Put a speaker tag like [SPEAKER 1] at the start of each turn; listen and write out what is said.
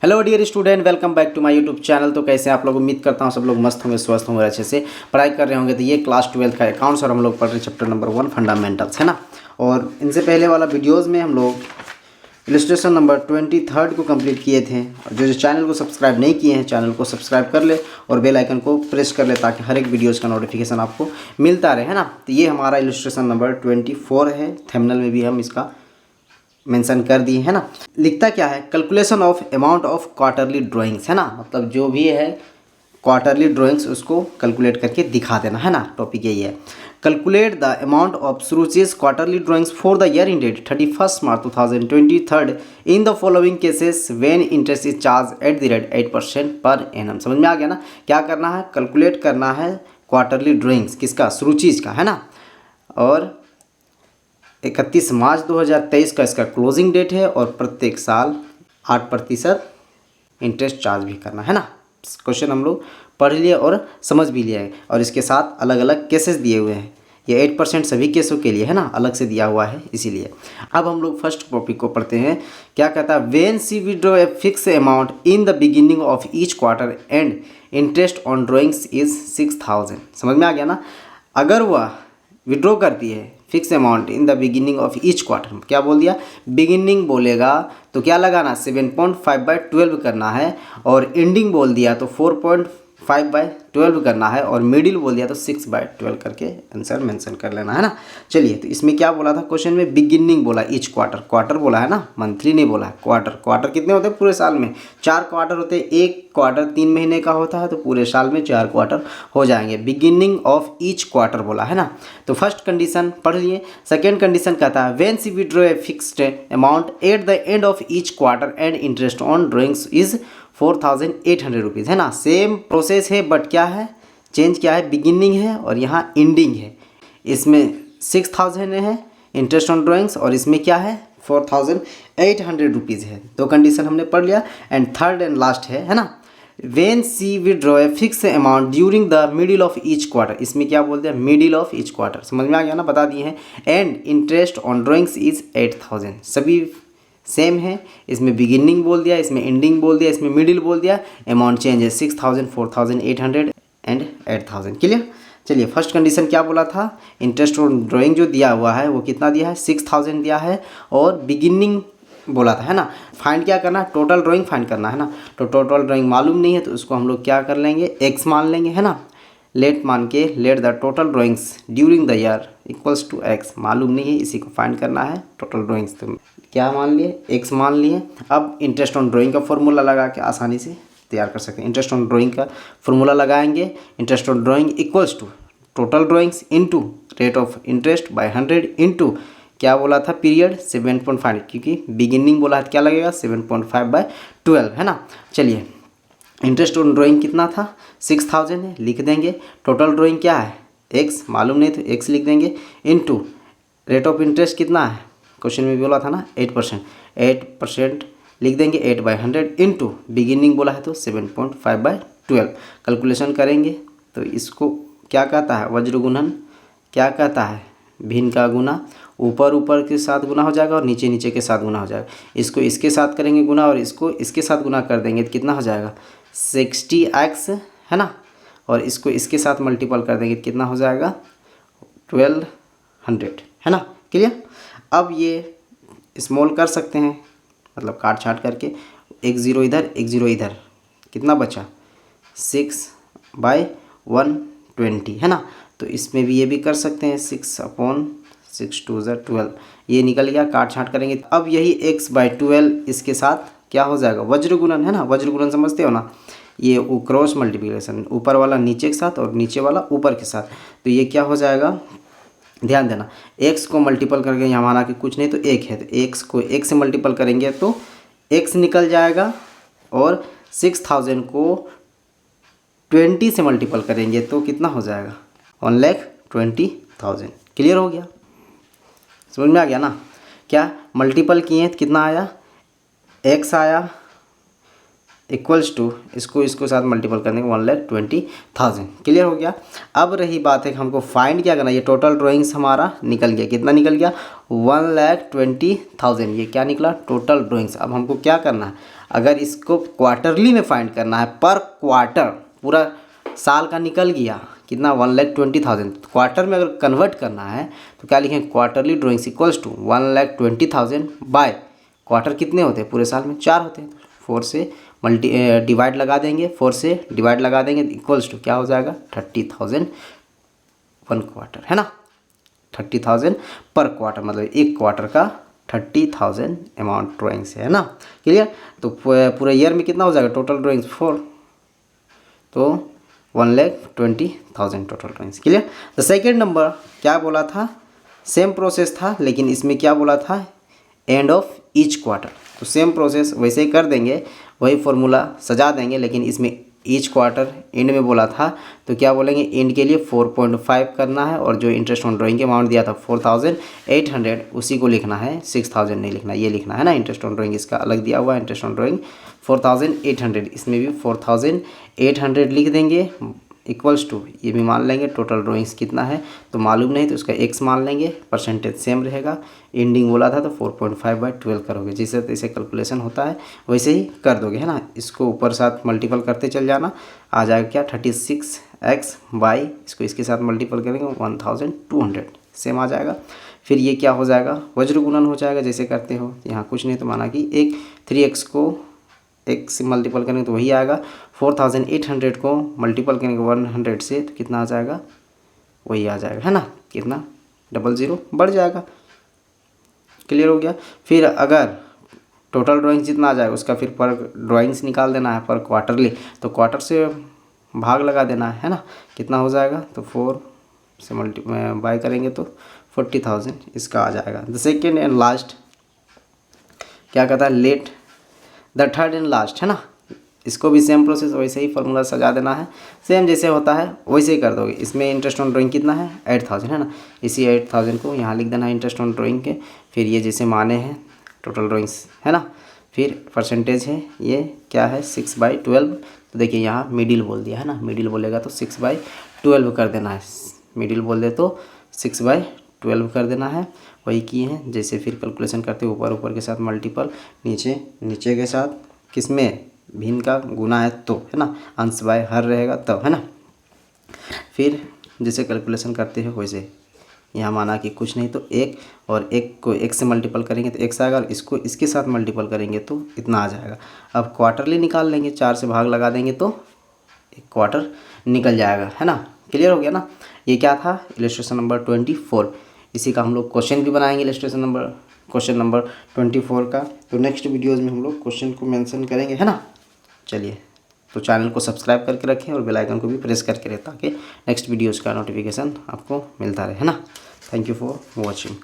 [SPEAKER 1] Hello dear student, welcome back to my YouTube channel. तो कैसे हैं आप लोग? उम्मीद करता हूँ सब लोग मस्त होंगे, स्वस्थ होंगे, अच्छे से पढ़ाई कर रहे होंगे। तो ये क्लास 12 का अकाउंट्स और हम लोग पढ़ रहे हैं चैप्टर नंबर 1 फंडामेंटल्स, है ना। और इनसे पहले वाला वीडियोस में हम लोग इलस्ट्रेशन नंबर 23 को कंप्लीट किए थे। जो चैनल को सब्सक्राइब नहीं किए हैं, चैनल को सब्सक्राइब कर ले और बेल आइकन को प्रेस कर ले ताकि हर एक वीडियोज़ का नोटिफिकेशन आपको मिलता रहे, है ना। तो ये हमारा इलस्ट्रेशन नंबर 24 है। थंबनेल में भी हम इसका मेंशन कर दिए, है ना। लिखता क्या है? Calculation of amount of quarterly drawings, है ना। मतलब जो भी है क्वार्टरली ड्राइंग्स उसको कैलकुलेट करके दिखा देना, है ना। टॉपिक यही है। Calculate the amount of Suruchi's quarterly drawings for the year ended 31 March 2023 in the following cases when interest is charge at the rate 8% per annum. समझ में आ गया ना? क्या करना है? कैलकुलेट करना है क्वार्टरली ड्राइंग्स किसका? सुरुचिज का, है ना। और 31 मार्च 2023 का इसका क्लोजिंग डेट है और प्रत्येक साल 8% इंटरेस्ट चार्ज भी करना, है ना। क्वेश्चन हम लोग पढ़ लिए और समझ भी लिया है और इसके साथ अलग अलग केसेस दिए हुए हैं। ये 8% सभी केसों के लिए, है ना, अलग से दिया हुआ है इसीलिए। अब हम लोग फर्स्ट टॉपिक को पढ़ते हैं। क्या कहता है? When she withdraw a fix amount in the beginning of each quarter and interest on drawings is 6000। समझ में आ गया ना? अगर वह विड्रॉ करती है fix amount in the beginning of each quarter, क्या बोल दिया? बिगिनिंग बोलेगा तो क्या लगाना? 7.5/12 करना है और एंडिंग बोल दिया तो 4.5/12 करना है और मिडिल बोल दिया तो 6/12 करके आंसर मेंशन कर लेना, है ना। चलिए, तो इसमें क्या बोला था क्वेश्चन में? बिगिनिंग बोला, ईच क्वार्टर, क्वार्टर बोला है ना, मंथली नहीं बोला है। क्वार्टर, क्वार्टर कितने होते हैं पूरे साल में? 4 क्वार्टर होते हैं। एक क्वार्टर 3 महीने का होता है तो पूरे साल में 4 क्वार्टर हो जाएंगे। बिगिनिंग ऑफ ईच क्वार्टर बोला, है ना। तो फर्स्ट कंडीशन पढ़ लिए। सेकेंड कंडीशन कहता है when she withdraw a fixed amount at the end of each quarter and interest on drawings is 4800 rupees, है ना। सेम प्रोसेस है बट क्या है? चेंज क्या है? बिगिनिंग है और यहाँ एंडिंग है। इसमें 6000 है इंटरेस्ट ऑन ड्राइंग्स और इसमें क्या है? 4800 रुपीज़ है। दो कंडीशन हमने पढ़ लिया। एंड थर्ड एंड लास्ट है ना, when she withdraw a fix amount during the middle of each quarter. इसमें क्या बोलते हैं? Middle of each quarter. समझ में आ गया ना? बता दिए हैं। And interest on drawings is 8000। सभी सेम है। इसमें बिगिनिंग बोल दिया, इसमें एंडिंग बोल दिया, इसमें मिडिल बोल दिया। अमाउंट चेंज है 6000, 4800 एंड 8000। क्लियर? चलिए, फर्स्ट कंडीशन क्या बोला था? इंटरेस्ट ऑन ड्राइंग जो दिया हुआ है वो कितना दिया है? 6000 दिया है और बिगिनिंग बोला था, है ना। फाइंड क्या करना? टोटल ड्राइंग फाइंड करना, है ना। तो टोटल ड्राइंग मालूम नहीं है तो उसको हम लोग क्या कर लेंगे? एक्स मान लेंगे, है ना। लेट मान के let the total drawings during the year equals to x. मालूम नहीं है, इसी को फाइंड करना है। टोटल ड्राइंग्स तो क्या मान लिए? एक्स मान लिए। अब इंटरेस्ट ऑन ड्राइंग का फॉर्मूला लगा के आसानी से तैयार कर सकते हैं। इंटरेस्ट ऑन ड्राइंग का फॉर्मूला लगाएंगे। Interest on drawing equals to total drawings into rate of interest by 100 into क्या बोला था? पीरियड 7.5, क्योंकि बिगिनिंग बोला है क्या लगेगा? 7.5/12, है ना। चलिए, इंटरेस्ट ऑन ड्राइंग कितना था? 6000 है, लिख देंगे। टोटल ड्राइंग क्या है? एक्स, मालूम नहीं तो एक्स लिख देंगे। इनटू रेट ऑफ इंटरेस्ट कितना है? क्वेश्चन में बोला था ना 8%, 8% लिख देंगे 8/100 इनटू बिगिनिंग बोला है तो 7.5/12। कैलकुलेशन करेंगे तो इसको क्या कहता है? वज्र गुणन। क्या कहता है? भिन्न का गुना। ऊपर ऊपर के साथ गुना हो जाएगा और नीचे नीचे के साथ गुना हो जाएगा। इसको इसके साथ करेंगे गुना और इसको इसके साथ गुना कर देंगे तो कितना हो जाएगा? 60x, है ना। और इसको इसके साथ मल्टीपल कर देंगे तो कितना हो जाएगा? 1200, है ना। क्लियर? अब ये स्मॉल कर सकते हैं, मतलब काट छाट करके। एक ज़ीरो इधर, एक ज़ीरो इधर, कितना बचा? 6/120, है ना। तो इसमें भी ये भी कर सकते हैं। 6/6 2 12, ये निकल गया। काट छाट करेंगे। अब यही x/12 इसके साथ क्या हो जाएगा? वज्र गुणन, है ना। वज्र गुणन समझते हो ना? ये क्रॉस मल्टीप्लिकेशन, ऊपर वाला नीचे के साथ और नीचे वाला ऊपर के साथ। तो ये क्या हो जाएगा? ध्यान देना, x को मल्टीपल करके यहाँ माना कि कुछ नहीं तो 1 है तो x को 1 से मल्टीपल करेंगे तो x निकल जाएगा और 6000 को 20 से मल्टीपल करेंगे तो कितना हो जाएगा? 1,20,000। क्लियर हो गया? समझ में आ गया ना? क्या मल्टीपल किए तो कितना आया? x आया इक्वल्स टू इसको साथ मल्टीपल करने के 1,20,000। क्लियर हो गया? अब रही बात है कि हमको फाइंड क्या करना है। ये टोटल ड्राइंग्स हमारा निकल गया। कितना निकल गया? 1,20,000। ये क्या निकला? Total drawings. अब हमको क्या करना है? अगर इसको क्वार्टरली में फाइंड करना है, पर क्वार्टर पूरा साल का निकल गया कितना 1,20,000, क्वार्टर में अगर कन्वर्ट करना है तो क्या लिखें, quarterly drawings equals to 1,20,000 by quarter कितने होते हैं पूरे साल में, 4 होते हैं, 4 से डिवाइड लगा देंगे, 4 से डिवाइड लगा देंगे इक्वल्स टू क्या हो जाएगा 30,000 1 क्वार्टर, है ना। 30,000 पर क्वार्टर, मतलब एक क्वार्टर का 30,000 अमाउंट ड्राइंग्स है ना। क्लियर। तो पूरे ईयर में कितना हो जाएगा टोटल ड्राइंग्स 4, तो 1,20,000 total drawings. Clear. The second number क्या बोला था, सेम प्रोसेस था लेकिन इसमें क्या बोला था, एंड ऑफ ईच क्वार्टर। तो सेम प्रोसेस वैसे ही कर देंगे, वही फॉर्मूला सजा देंगे, लेकिन इसमें ईच क्वार्टर एंड में बोला था तो क्या बोलेंगे, एंड के लिए 4.5 करना है, और जो इंटरेस्ट ऑन ड्राइंग के अमाउंट दिया था 4,800 उसी को लिखना है, 6,000 नहीं लिखना, ये लिखना है ना। इंटरेस्ट ऑन ड्राइंग इसका अलग दिया हुआ है, इंटरेस्ट ऑन ड्राइंग 4,800, इसमें भी 4,800 लिख देंगे इक्वल्स टू, ये भी मान लेंगे टोटल ड्राइंग्स कितना है, तो मालूम नहीं तो उसका x मान लेंगे, परसेंटेज सेम रहेगा, एंडिंग बोला था तो 4.5/12 करोगे, जैसे तैसे कैलकुलेशन होता है वैसे ही कर दोगे, है ना। इसको ऊपर साथ मल्टीपल करते चल जाना, आ जाएगा क्या 36x बाई, इसको इसके साथ मल्टीपल करेंगे 1,200 सेम आ जाएगा। फिर ये क्या हो जाएगा, वज्र गुणन हो जाएगा, जैसे करते हो यहाँ कुछ नहीं तो माना कि एक 3x को एक से मल्टीपल करेंगे तो वही आएगा, 4,800 को मल्टीपल करेंगे 100 से तो कितना आ जाएगा, वही आ जाएगा, है ना। कितना 00 बढ़ जाएगा। क्लियर हो गया। फिर अगर टोटल ड्राइंग्स जितना आ जाएगा उसका फिर पर ड्राइंग्स निकाल देना है पर क्वार्टरली, तो क्वार्टर से भाग लगा देना है ना। कितना हो जाएगा, तो 4 से बाय करेंगे तो 40,000 इसका आ जाएगा। द सेकेंड एंड लास्ट क्या कहता है, let the third and last, है ना। इसको भी सेम प्रोसेस वैसे ही फॉर्मूला सजा देना है, सेम जैसे होता है वैसे ही कर दोगे। इसमें इंटरेस्ट ऑन ड्राइंग कितना है 8,000, है ना, इसी 8,000 को यहाँ लिख देना है इंटरेस्ट ऑन ड्राइंग के। फिर ये जैसे माने हैं टोटल ड्राइंग्स, है ना। फिर परसेंटेज है ये क्या है 6/12, तो देखिए यहाँ मिडिल बोल दिया है ना, मिडिल बोलेगा तो 6/12 कर देना है, मिडिल बोल दे तो 6/12 कर देना है। वही किए हैं जैसे, फिर कैलकुलेशन करते ऊपर ऊपर के साथ मल्टीपल, नीचे नीचे के साथ, किसमें भिन्न का गुना है तो, है ना, अंश बाय हर रहेगा तब, है ना। फिर जैसे कैलकुलेशन करते हैं वैसे यहाँ माना कि कुछ नहीं तो एक, और एक को एक से मल्टीपल करेंगे तो x आएगा, और इसको इसके साथ मल्टीपल करेंगे तो इतना आ जाएगा। अब क्वार्टरली निकाल लेंगे, 4 से भाग लगा देंगे तो एक क्वार्टर निकल जाएगा, है ना। क्लियर हो गया ना। ये क्या था, इलस्ट्रेशन नंबर 24। इसी का हम लोग क्वेश्चन भी बनाएंगे, क्वेश्चन नंबर 24 का। तो नेक्स्ट वीडियोज़ में हम लोग क्वेश्चन को मेंशन करेंगे, है ना। चलिए, तो चैनल को सब्सक्राइब करके रखें और बेल आइकन को भी प्रेस करके रखें ताकि नेक्स्ट वीडियोज़ का नोटिफिकेशन आपको मिलता रहे, है ना। Thank you for watching.